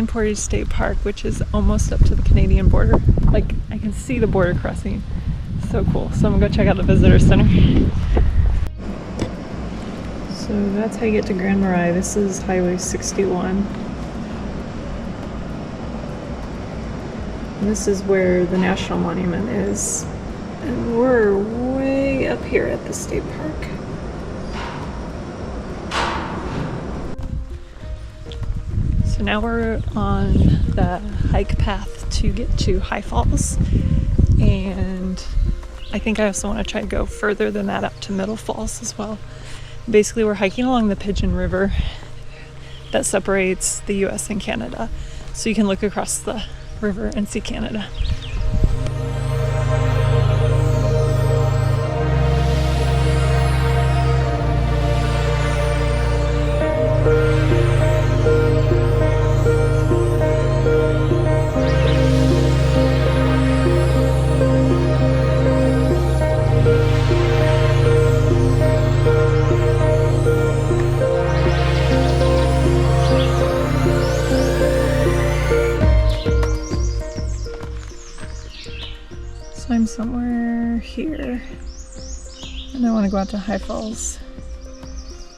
in Portage State Park, which is almost up to the Canadian border. Like, I can see the border crossing. So cool. So I'm gonna go check out the visitor center. So that's how you get to Grand Marais. This is Highway 61. And this is where the National Monument is. And we're way up here at the state park. So now we're on the hike path to get to High Falls. And I think I also want to try to go further than that up to Middle Falls as well. Basically, we're hiking along the Pigeon River that separates the US and Canada. So you can look across the river and see Canada. I'm somewhere here, and I want to go out to High Falls,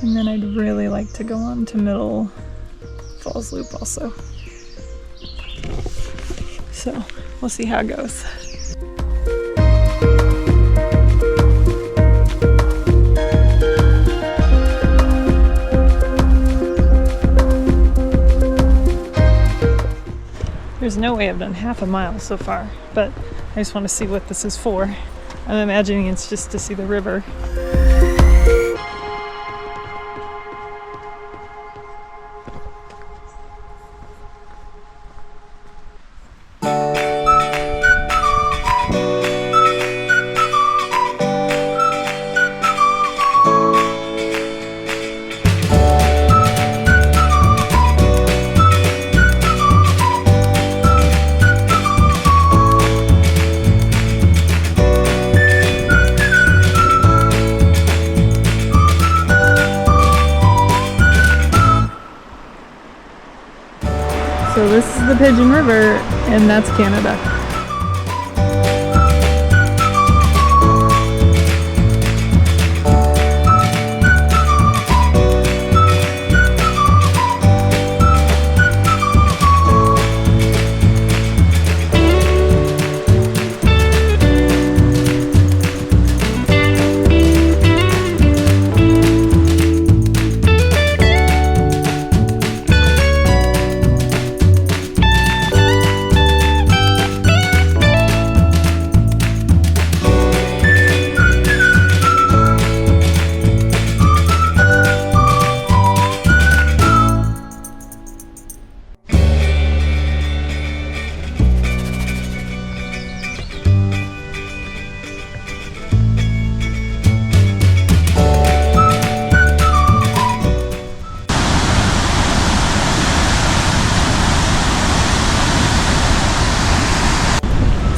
and then I'd really like to go on to Middle Falls Loop also. So we'll see how it goes. There's no way I've done half a mile so far, but I just want to see what this is for. I'm imagining it's just to see the river. So this is the Pigeon River, and that's Canada.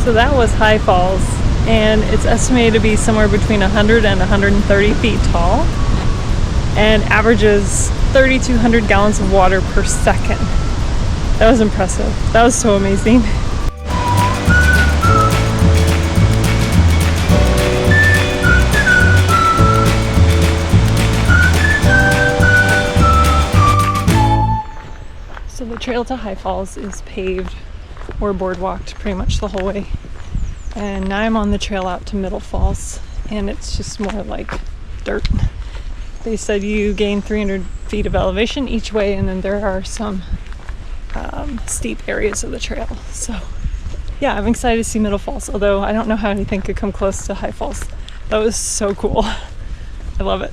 So that was High Falls, and it's estimated to be somewhere between 100 and 130 feet tall, and averages 3,200 gallons of water per second. That was impressive. That was so amazing. So the trail to High Falls is paved or boardwalked pretty much the whole way, and now I'm on the trail out to Middle Falls, and it's just more like dirt. They said you gain 300 feet of elevation each way, and then there are some steep areas of the trail. So yeah, I'm excited to see Middle Falls, although I don't know how anything could come close to High Falls. That was so cool. I love it.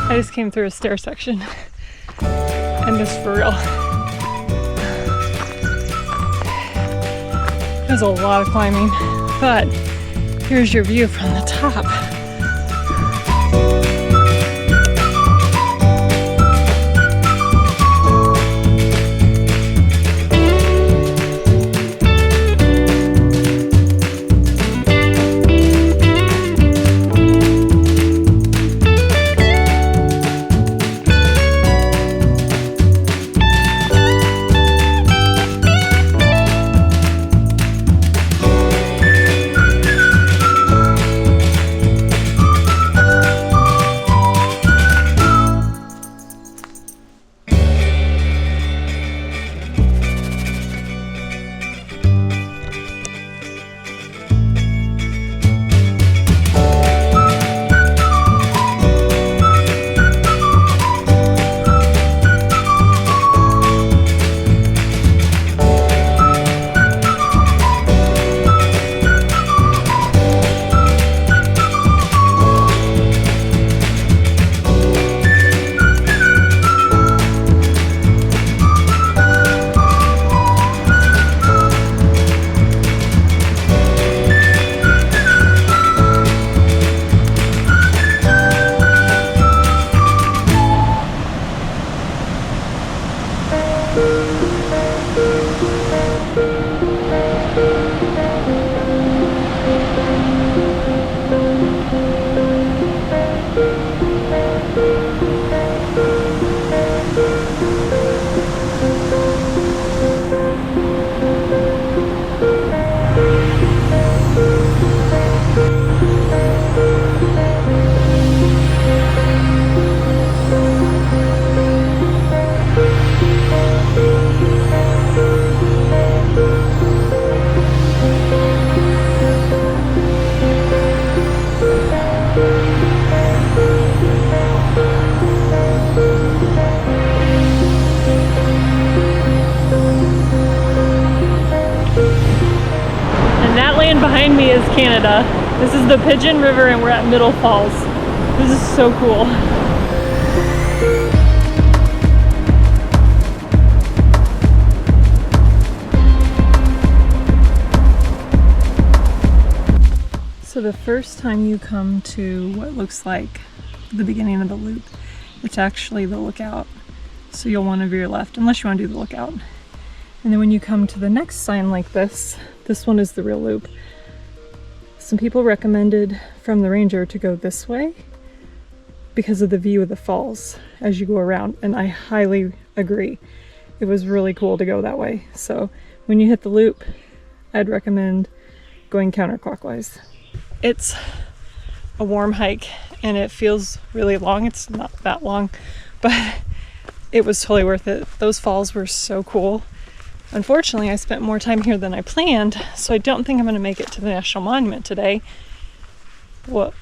I just came through a stair section, and this for real. was a lot of climbing, but here's your view from the top. Behind me is Canada. This is the Pigeon River and we're at Middle Falls. This is so cool. So the first time you come to what looks like the beginning of the loop, it's actually the lookout. So you'll want to veer left unless you want to do the lookout. And then when you come to the next sign like this one is the real loop. Some people recommended from the ranger to go this way because of the view of the falls as you go around, and I highly agree. It was really cool to go that way. So when you hit the loop, I'd recommend going counterclockwise. It's a warm hike and it feels really long. It's not that long, but it was totally worth it. Those falls were so cool. Unfortunately, I spent more time here than I planned, so I don't think I'm going to make it to the National Monument today. Well,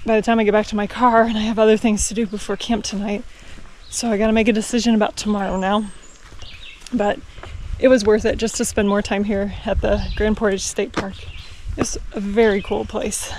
by the time I get back to my car, and I have other things to do before camp tonight, so I got to make a decision about tomorrow now. But it was worth it just to spend more time here at the Grand Portage State Park. It's a very cool place.